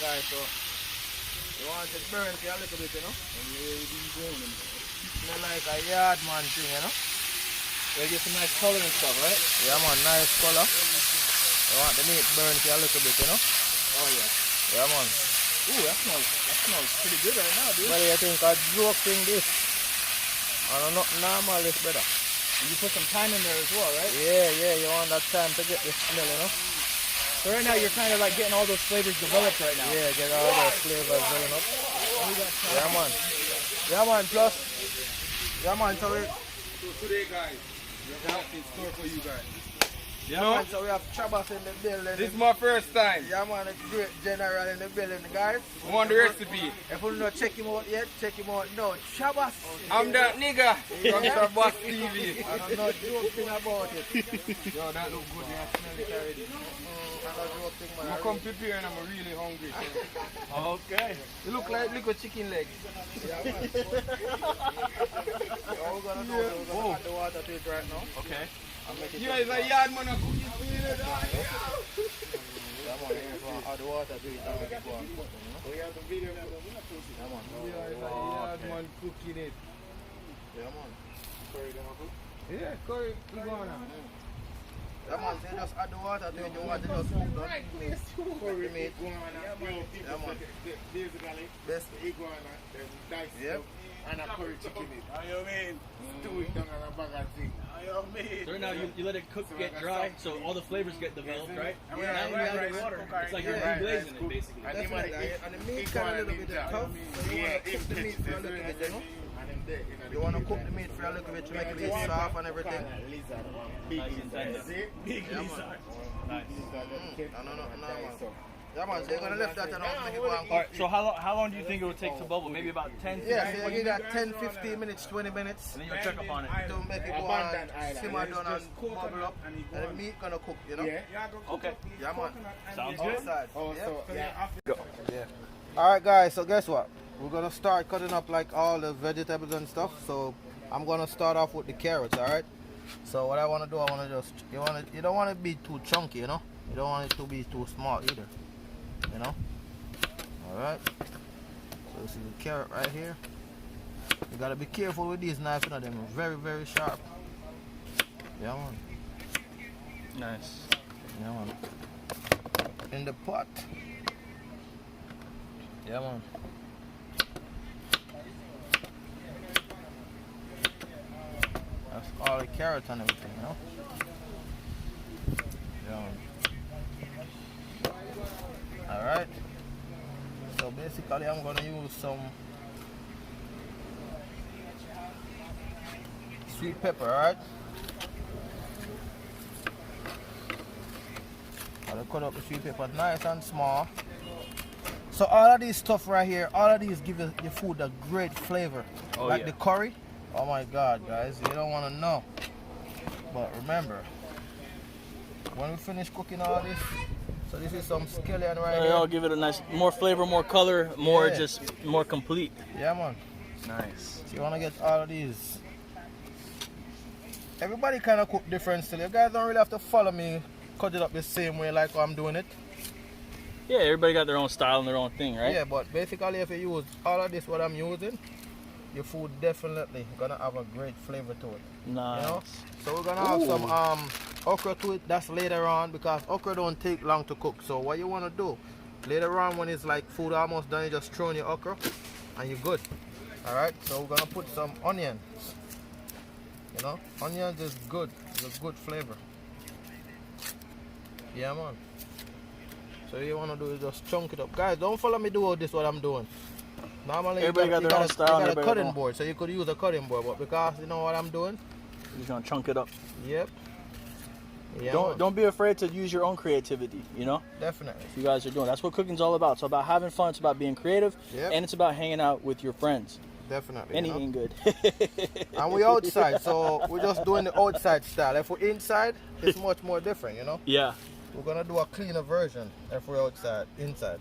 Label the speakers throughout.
Speaker 1: guys, so you want it burn for a little bit, you know? And you smell like a yard man thing, you know? You get some nice color and stuff, right? Yeah man, nice color. You want the meat burn for a little bit, you know? Oh yeah. Yeah man. Ooh, that smells pretty good right now, dude. What do you think? I joke thing this. I don't know, normal this better. And you put some time in there as well, right? Yeah, you want that time to get the smell, you know? So right now you're kind of like getting all those flavors developed right now. Yeah, get all those flavors developed up. Yeah man. Yeah man, plus. Yeah man, so
Speaker 2: today guys, we have got in store for you guys.
Speaker 1: Yeah man, so we have Trabass in the building.
Speaker 2: This is my first time.
Speaker 1: Yeah man, a great general in the building, guys.
Speaker 2: We want the recipe.
Speaker 1: If you don't check him out yet, check him out now. Trabass.
Speaker 2: I'm that nigga from Trabass TV.
Speaker 1: I don't know joking about it.
Speaker 2: Yo, that look good, man. I smell it already.
Speaker 1: I don't joking, man.
Speaker 2: I'm come prepare and I'm really hungry.
Speaker 1: Okay. You look like liquid chicken leg. Yeah man. All we're gonna do is we're gonna add the water to it right now. Okay.
Speaker 2: You guys are yard man of cooking for you.
Speaker 1: Yeah man, we're gonna add the water to it and make it go and cook, you know?
Speaker 2: We have the video. Yeah
Speaker 1: man.
Speaker 2: You guys are yard man cooking it.
Speaker 1: Yeah man. Curry them a cook?
Speaker 2: Yeah, curry iguana.
Speaker 1: Yeah man, so you just add the water to it, you want to just cook that curry meat. Yeah man.
Speaker 3: Basically,
Speaker 1: Best.
Speaker 3: iguana, then diced
Speaker 1: Yep.
Speaker 3: up, and a curry chicken it.
Speaker 4: How you mean?
Speaker 3: Stew it down on a bag of thing.
Speaker 4: How you mean?
Speaker 5: So right now you let it cook, get dry, so all the flavors get developed, right?
Speaker 4: And we
Speaker 1: Yeah,
Speaker 4: have
Speaker 1: yeah,
Speaker 4: rice,
Speaker 1: yeah.
Speaker 4: water.
Speaker 5: It's like you're
Speaker 3: Right,
Speaker 5: reglazing
Speaker 3: right.
Speaker 5: it basically.
Speaker 3: And
Speaker 1: Definitely, and the meat kind of a little bit tough, so you want to cook the meat for a little bit, you know? You want to cook the meat for a little bit to make it be soft and everything.
Speaker 5: Nice and tender.
Speaker 4: Big
Speaker 1: Yeah,
Speaker 4: lizard.
Speaker 5: Nice.
Speaker 1: No, man. Yeah, man, so you're going to left that and I'll make it go and
Speaker 5: All right. So how long do you think it would take to bubble? Maybe about 10.
Speaker 1: yeah, so you give that 10, 15 minutes, 20 minutes
Speaker 5: And then you'll check up on it.
Speaker 1: to make it go and simmer down and bubble up. And the meat going to cook, you know?
Speaker 3: Yeah.
Speaker 5: Okay.
Speaker 1: Yeah, man.
Speaker 5: Sounds good.
Speaker 1: Outside.
Speaker 3: Also, yeah.
Speaker 1: Yeah. Alright guys, so guess what? We're gonna start cutting up like all the vegetables and stuff. So I'm gonna start off with the carrots, alright? So what I wanna do, I wanna just you don't wanna be too chunky, you know? You don't want it to be too small either. You know? Alright. So this is the carrot right here. You gotta be careful with these knives, you know, they're very, very sharp. Yeah man.
Speaker 5: Nice.
Speaker 1: Yeah man. In the pot. Yeah man. That's all the carrots and everything, you know? Yeah man. Alright. So basically I'm gonna use some sweet pepper, alright? I'll cut up the sweet pepper nice and small. So all of these stuff right here, all of these give your food a great flavor.
Speaker 5: Oh,
Speaker 1: like
Speaker 5: yeah.
Speaker 1: the curry. Oh my god, guys, you don't want to know. But remember, when we finish cooking all this, so this is some scallion right here.
Speaker 5: I'll give it a nice, more flavor, more color, more
Speaker 1: Yeah.
Speaker 5: just more complete.
Speaker 1: Yeah, man.
Speaker 5: Nice.
Speaker 1: So you want to get all of these. Everybody kind of cook different still. You guys don't really have to follow me, cut it up the same way like I'm doing it.
Speaker 5: Yeah, everybody got their own style and their own thing, right?
Speaker 1: Yeah, but basically if you use all of this what I'm using, your food definitely gonna have a great flavor to it.
Speaker 5: Nice.
Speaker 1: You know? So we're gonna have some okra to it. That's later on because okra don't take long to cook. So what you wanna do later on when it's like food almost done, you just throw in your okra and you're good. Alright, so we're gonna put some onions. You know, onions is good. It's a good flavor. Yeah man. So you wanna do is just chunk it up. Guys, don't follow me do all this what I'm doing. Normally
Speaker 5: Everybody got their own style.
Speaker 1: You got a
Speaker 5: everybody
Speaker 1: cutting
Speaker 5: got
Speaker 1: board, so you could use a cutting board, but because you know what I'm doing?
Speaker 5: You're just gonna chunk it up.
Speaker 1: Yep. Yeah, man.
Speaker 5: Don't be afraid to use your own creativity, you know?
Speaker 1: Definitely.
Speaker 5: You guys are doing. That's what cooking's all about. It's about having fun, it's about being creative,
Speaker 1: Yep.
Speaker 5: and it's about hanging out with your friends.
Speaker 1: Definitely.
Speaker 5: And
Speaker 1: you know?
Speaker 5: eating good.
Speaker 1: And we outside, so we're just doing the outside style. If we're inside, it's much more different, you know?
Speaker 5: Yeah.
Speaker 1: We're gonna do a cleaner version if we're outside, inside.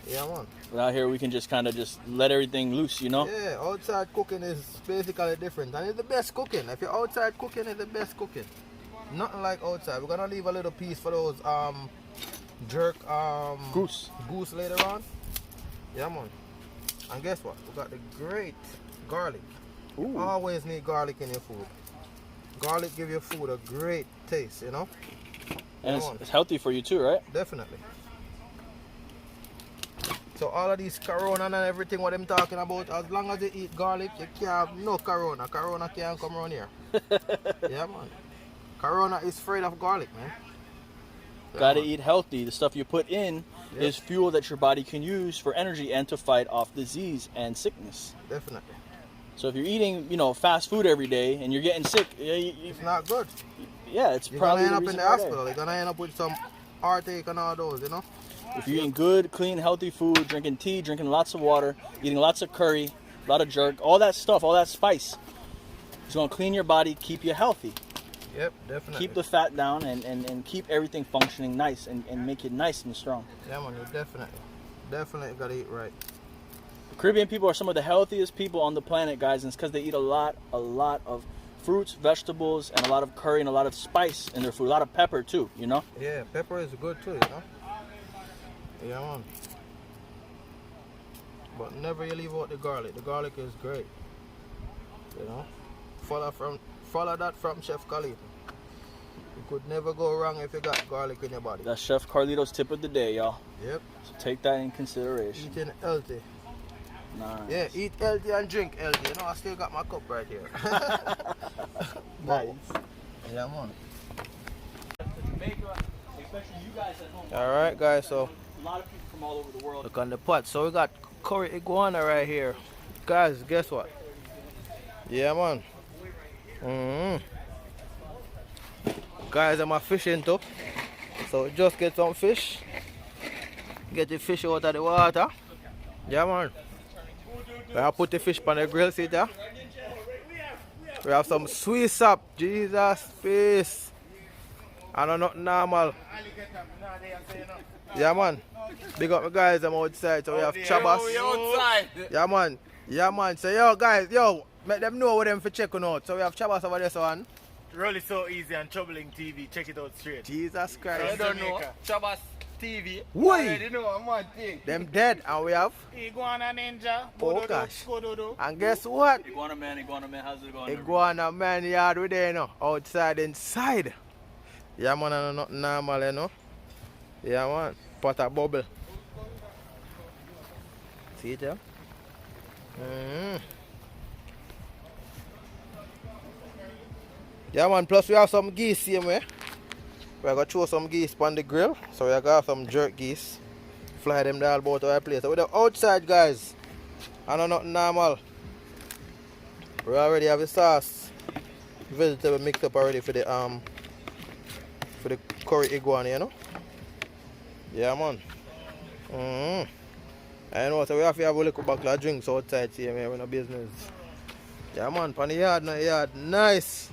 Speaker 1: Yeah, man.
Speaker 5: But out here we can just kind of just let everything loose, you know?
Speaker 1: Yeah, outside cooking is basically different, and it's the best cooking. If you're outside cooking, it's the best cooking. Nothing like outside. We're gonna leave a little piece for those jerk
Speaker 5: Goose.
Speaker 1: goose later on. Yeah, man. And guess what? We got the great garlic. You
Speaker 5: Ooh.
Speaker 1: always need garlic in your food. Garlic give your food a great taste, you know?
Speaker 5: And
Speaker 1: Come on.
Speaker 5: it's healthy for you too, right?
Speaker 1: Definitely. So all of these corona and everything what I'm talking about, as long as you eat garlic, you can't have no corona. Corona can't come around here. Yeah, man. Corona is afraid of garlic, man. Yeah,
Speaker 5: Gotta
Speaker 1: man.
Speaker 5: eat healthy. The stuff you put in
Speaker 1: Yep.
Speaker 5: is fuel that your body can use for energy and to fight off disease and sickness.
Speaker 1: Definitely.
Speaker 5: So if you're eating, fast food every day and you're getting sick,
Speaker 1: It's not good.
Speaker 5: it's
Speaker 1: You're
Speaker 5: probably
Speaker 1: gonna end
Speaker 5: the
Speaker 1: up in
Speaker 5: reason
Speaker 1: the
Speaker 5: why there.
Speaker 1: hospital. You're gonna end up with some heartache and all those, you know?
Speaker 5: If you're eating good, clean, healthy food, drinking tea, drinking lots of water, eating lots of curry, a lot of jerk, all that stuff, all that spice, it's gonna clean your body, keep you healthy.
Speaker 1: Yep, definitely.
Speaker 5: Keep the fat down and keep everything functioning nice and make it nice and strong.
Speaker 1: Yeah, man, you definitely gotta eat right.
Speaker 5: Caribbean people are some of the healthiest people on the planet, guys, and it's because they eat a lot of fruits, vegetables, and a lot of curry and a lot of spice in their food. A lot of pepper too,
Speaker 1: Yeah, pepper is good too, you know? Yeah, man. But never you leave out the garlic. The garlic is great. You know? Follow that from Chef Khalid. You could never go wrong if you got garlic in your body.
Speaker 5: That's Chef Carlito's tip of the day, y'all.
Speaker 1: Yep.
Speaker 5: So take that in consideration.
Speaker 1: Eating healthy.
Speaker 5: Nice.
Speaker 1: Yeah, eat healthy and drink healthy. You know, I still got my cup right here.
Speaker 5: Nice.
Speaker 1: Yeah, man.
Speaker 5: Jamaica, especially you guys at home.
Speaker 1: Alright, guys, so
Speaker 5: A lot of people from all over the world.
Speaker 1: look on the pot. So we got curry iguana right here. Guys, guess what? Yeah, man. Guys, I'm a fishing too. So just get some fish. Get the fish out of the water. Yeah, man. I put the fish on the grill, see there? We have some sweet sap. Jesus, fish. I don't know, normal. Yeah, man. Big up my guys, I'm outside. So we have Trabass. Yeah, man. Yeah, man. So, yo, guys, make them know what them for checking out. So we have Trabass over this one.
Speaker 3: Really so easy and troubling TV. Check it out straight.
Speaker 1: Jesus Christ.
Speaker 3: I don't know. Trabass TV.
Speaker 1: Why?
Speaker 3: Already know I'm one thing.
Speaker 1: Them dead. And we have.
Speaker 3: Iguana Ninja.
Speaker 1: Oh, gosh.
Speaker 3: Bododo.
Speaker 1: And guess what?
Speaker 5: Iguana man, how's it going?
Speaker 1: Iguana man yard with there, you know. Outside, inside. Yeah, man, and nothing normal, you know. Yeah, man. Pot of bubble. See it, yeah? Yeah, man. Plus, we have some geese same way. We're going to throw some geese on the grill. So, we're going to have some jerk geese. Fly them down about our place. So, we're outside, guys. And nothing normal. We already have the sauce. Vegetable mixed up already for the curry iguana, you know. Yeah, man. I know, so we have to have a little bottle of drinks outside here, man. We're no business. Yeah, man. Pan the yard, no yard. Nice.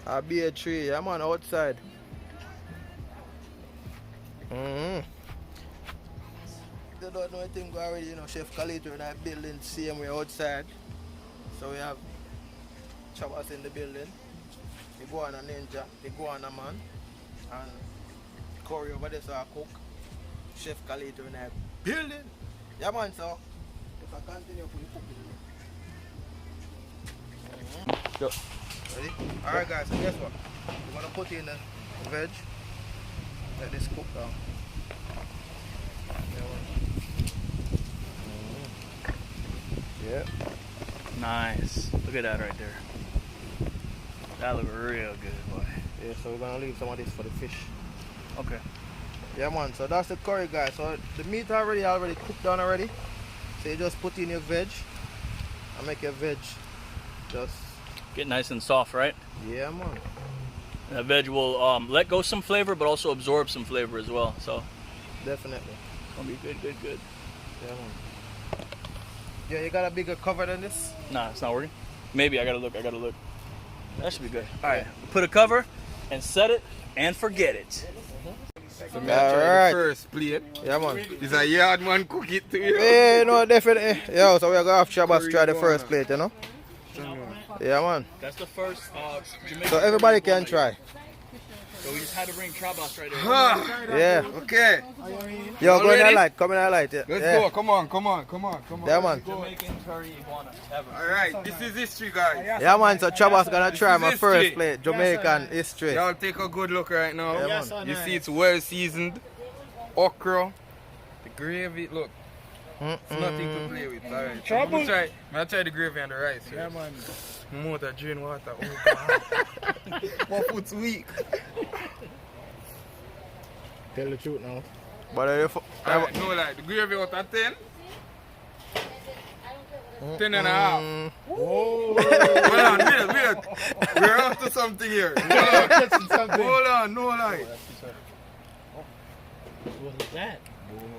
Speaker 1: A beer tree. Yeah, man. Outside. They don't know anything already, you know. Chef Khalid in that building, same way outside. So we have Trabass in the building. Iguana Ninja, Iguana man. And Corey over there, so I cook. Chef Khalid in that building. Yeah, man, so if I continue for the cooking.
Speaker 5: Go.
Speaker 1: Ready? Alright, guys, so guess what? We're going to put in the veg. Let this cook down. Yeah.
Speaker 5: Nice. Look at that right there. That look real good, boy.
Speaker 1: Yeah, so we're going to leave some of this for the fish.
Speaker 5: Okay.
Speaker 1: Yeah, man, so that's the curry, guys. So the meat already cooked down already. So you just put in your veg and make your veg just,
Speaker 5: Get nice and soft, right?
Speaker 1: yeah, man.
Speaker 5: And the veg will let go some flavor, but also absorb some flavor as well. So
Speaker 1: Definitely.
Speaker 5: it's gonna be good.
Speaker 1: Yeah, man. Yeah, you got a bigger cover than this?
Speaker 5: Nah, it's not working. Maybe I gotta look. That should be good. All right, put a cover and set it and forget it.
Speaker 1: Alright.
Speaker 2: First plate.
Speaker 1: Yeah, man.
Speaker 2: It's a yard man cook it to you.
Speaker 1: Yeah, no, definitely. Yeah, so we're going to have Trabass try the first plate, you know? Yeah, man.
Speaker 5: That's the first Jamaican.
Speaker 1: So everybody can try.
Speaker 5: So we just had to bring Trabass right there.
Speaker 2: Yeah. Okay.
Speaker 4: Yo,
Speaker 2: All
Speaker 4: go in
Speaker 2: ready?
Speaker 4: that light. Come in that light. Yeah.
Speaker 2: Let's
Speaker 4: yeah.
Speaker 2: go. Come on.
Speaker 4: Yeah, man.
Speaker 5: Jamaican curry iguana ever.
Speaker 2: Alright, this is history, guys.
Speaker 4: Yeah, man. So Trabass gonna try my
Speaker 2: This is
Speaker 4: first
Speaker 2: history.
Speaker 4: plate, Jamaican history.
Speaker 2: Y'all take a good look right now.
Speaker 4: Yeah,
Speaker 3: Yes,
Speaker 4: man.
Speaker 2: You see it's well seasoned. Okra. The gravy, look. It's nothing to play with. Alright. So I'm gonna try the gravy and the rice. Yeah, man. More to drain water. Oh god. My foot's weak.
Speaker 3: Tell the truth now.
Speaker 4: But
Speaker 2: Alright, no lie. The gravy out of 10. 10 and a half.
Speaker 3: Oh,
Speaker 2: Hold on, wait. We're on to something here. Hold on, no lie.
Speaker 3: what was that?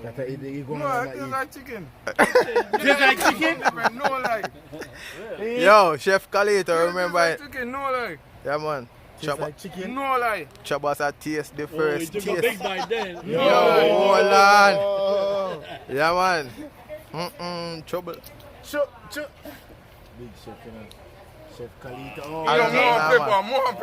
Speaker 3: That's a
Speaker 2: No, it tastes like chicken.
Speaker 3: Tastes like chicken?
Speaker 2: No lie.
Speaker 4: Yo, Chef Kalito, remember
Speaker 2: It
Speaker 4: it?
Speaker 2: tastes like chicken, no lie.
Speaker 4: Yeah, man.
Speaker 3: Tastes like chicken?
Speaker 2: No lie.
Speaker 4: Trabass a taste the
Speaker 3: Oh,
Speaker 4: first
Speaker 3: you took a big
Speaker 4: taste.
Speaker 3: bite then.
Speaker 4: Yo, hold on. Yeah, man. Trouble.
Speaker 3: Chup. Big chef, you know. Chef Kalita. Oh,
Speaker 4: I don't know,
Speaker 2: More
Speaker 4: man.
Speaker 2: pepper, more pepper.